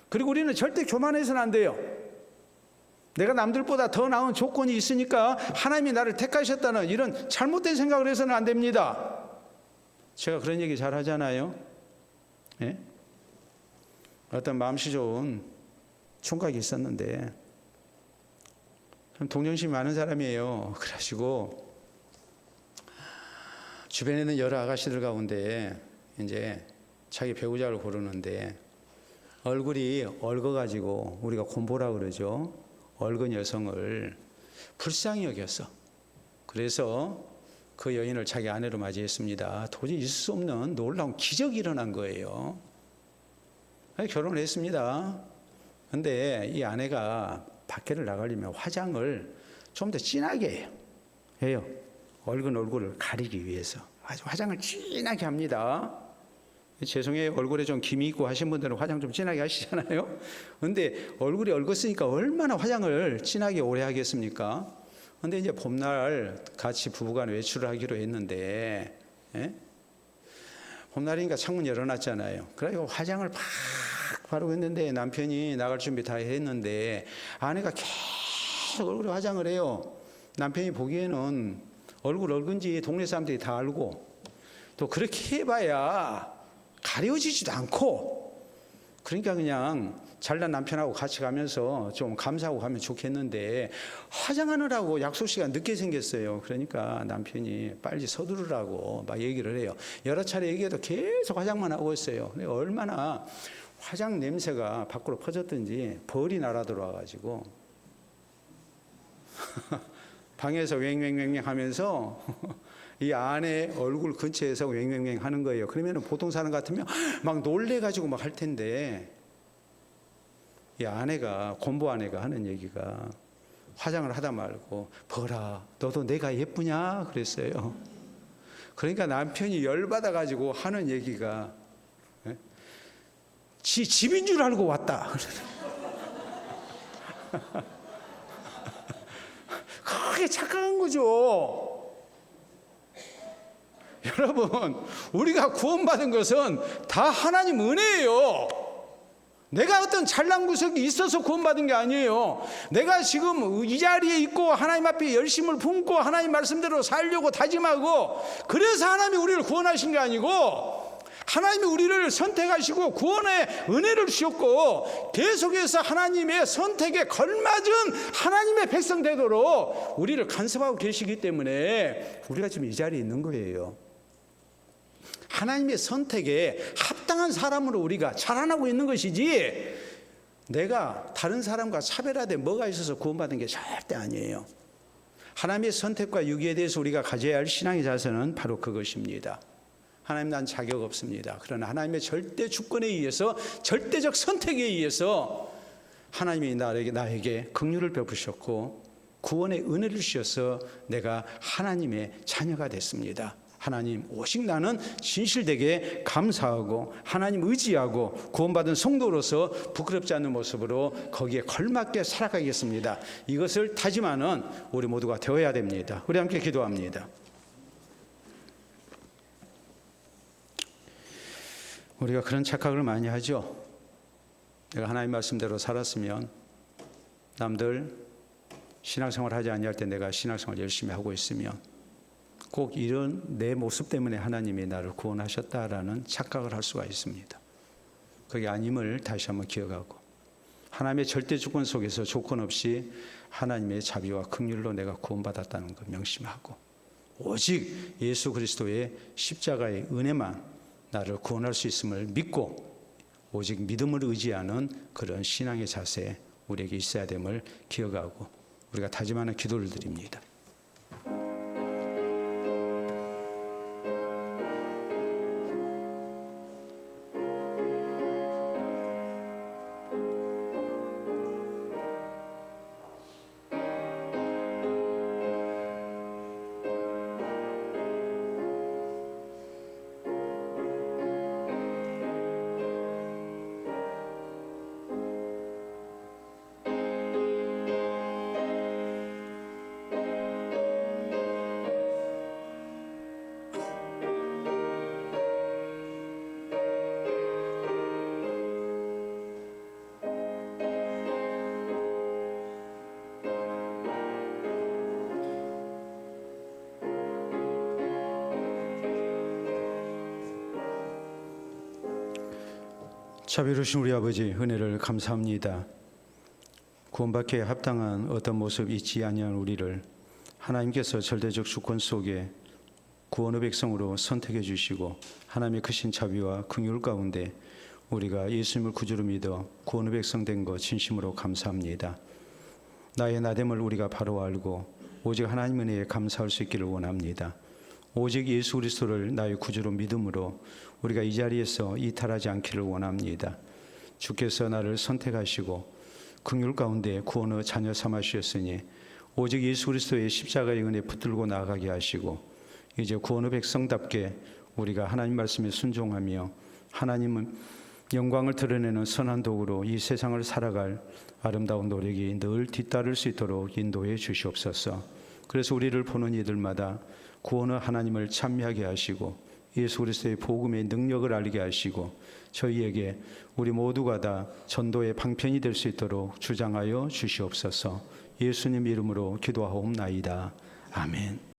그리고 우리는 절대 교만해서는 안 돼요. 내가 남들보다 더 나은 조건이 있으니까 하나님이 나를 택하셨다는 이런 잘못된 생각을 해서는 안 됩니다. 제가 그런 얘기 잘 하잖아요. 예? 어떤 마음씨 좋은 총각이 있었는데 동정심이 많은 사람이에요. 그래가지고 주변에 있는 여러 아가씨들 가운데 이제 자기 배우자를 고르는데 얼굴이 얽어가지고 우리가 곰보라 그러죠. 얽은 여성을 불쌍히 여겼어. 그래서 그 여인을 자기 아내로 맞이했습니다. 도저히 있을 수 없는 놀라운 기적이 일어난 거예요. 결혼을 했습니다. 그런데 이 아내가 밖에를 나가려면 화장을 좀 더 진하게 해요. 얽은 얼굴을 가리기 위해서 아주 화장을 진하게 합니다. 죄송해요. 얼굴에 좀 김이 있고 하신 분들은 화장 좀 진하게 하시잖아요. 그런데 얼굴이 얽었으니까 얼마나 화장을 진하게 오래 하겠습니까? 그런데 이제 봄날 같이 부부간 외출을 하기로 했는데 봄날이니까 창문 열어놨잖아요. 그래서 화장을 팍 바르고 했는데 남편이 나갈 준비 다 했는데 아내가 계속 얼굴에 화장을 해요. 남편이 보기에는 얼굴 얽은지 동네 사람들이 다 알고 또 그렇게 해봐야 가려지지도 않고 그러니까 그냥 잘난 남편하고 같이 가면서 좀 감사하고 가면 좋겠는데 화장하느라고 약속 시간 늦게 생겼어요. 그러니까 남편이 빨리 서두르라고 막 얘기를 해요. 여러 차례 얘기해도 계속 화장만 하고 있어요. 얼마나 화장 냄새가 밖으로 퍼졌든지 벌이 날아 들어와가지고 방에서 왱왱왱왱 하면서 이 아내 얼굴 근처에서 왱왱왱 하는 거예요. 그러면 보통 사람 같으면 막 놀래가지고 막 할 텐데 이 아내가 곰보 아내가 하는 얘기가 화장을 하다 말고 벌아 너도 내가 예쁘냐 그랬어요. 그러니까 남편이 열받아가지고 하는 얘기가 지 집인 줄 알고 왔다. 그게 착각한 거죠. 여러분, 우리가 구원받은 것은 다 하나님 은혜예요. 내가 어떤 잘난 구석이 있어서 구원받은 게 아니에요. 내가 지금 이 자리에 있고 하나님 앞에 열심을 품고 하나님 말씀대로 살려고 다짐하고 그래서 하나님이 우리를 구원하신 게 아니고 하나님이 우리를 선택하시고 구원의 은혜를 주셨고 계속해서 하나님의 선택에 걸맞은 하나님의 백성 되도록 우리를 간섭하고 계시기 때문에 우리가 지금 이 자리에 있는 거예요. 하나님의 선택에 합당한 사람으로 우리가 자라나고 있는 것이지, 내가 다른 사람과 차별화돼 뭐가 있어서 구원받은 게 절대 아니에요. 하나님의 선택과 유기에 대해서 우리가 가져야 할 신앙의 자세는 바로 그것입니다. 하나님, 난 자격 없습니다. 그러나 하나님의 절대 주권에 의해서, 절대적 선택에 의해서 하나님이 나에게 긍휼을 베푸셨고 구원의 은혜를 주셔서 내가 하나님의 자녀가 됐습니다. 하나님, 오직 나는 진실되게 감사하고 하나님 의지하고 구원받은 성도로서 부끄럽지 않는 모습으로 거기에 걸맞게 살아가겠습니다. 이것을 다짐하는 우리 모두가 되어야 됩니다. 우리 함께 기도합니다. 우리가 그런 착각을 많이 하죠. 내가 하나님 말씀대로 살았으면, 남들 신앙생활 하지 아니할 때 내가 신앙생활 열심히 하고 있으면 꼭 이런 내 모습 때문에 하나님이 나를 구원하셨다라는 착각을 할 수가 있습니다. 그게 아님을 다시 한번 기억하고, 하나님의 절대 주권 속에서 조건 없이 하나님의 자비와 긍휼로 내가 구원받았다는 걸 명심하고, 오직 예수 그리스도의 십자가의 은혜만 나를 구원할 수 있음을 믿고 오직 믿음을 의지하는 그런 신앙의 자세 우리에게 있어야 됨을 기억하고 우리가 다짐하는 기도를 드립니다. 자비로우신 우리 아버지, 은혜를 감사합니다. 구원받기에 합당한 어떤 모습 있지 아니한 우리를 하나님께서 절대적 주권 속에 구원의 백성으로 선택해 주시고 하나님의 크신 자비와 긍휼 가운데 우리가 예수님을 구주로 믿어 구원의 백성 된 것 진심으로 감사합니다. 나의 나됨을 우리가 바로 알고 오직 하나님 은혜에 감사할 수 있기를 원합니다. 오직 예수 그리스도를 나의 구주로 믿음으로 우리가 이 자리에서 이탈하지 않기를 원합니다. 주께서 나를 선택하시고 긍휼 가운데 구원의 자녀 삼아 주셨으니 오직 예수 그리스도의 십자가의 은혜 붙들고 나아가게 하시고 이제 구원의 백성답게 우리가 하나님 말씀에 순종하며 하나님은 영광을 드러내는 선한 도구로 이 세상을 살아갈 아름다운 노력이 늘 뒤따를 수 있도록 인도해 주시옵소서. 그래서 우리를 보는 이들마다 구원의 하나님을 찬미하게 하시고 예수 그리스도의 복음의 능력을 알게 하시고 저희에게 우리 모두가 다 전도의 방편이 될 수 있도록 주장하여 주시옵소서. 예수님 이름으로 기도하옵나이다. 아멘.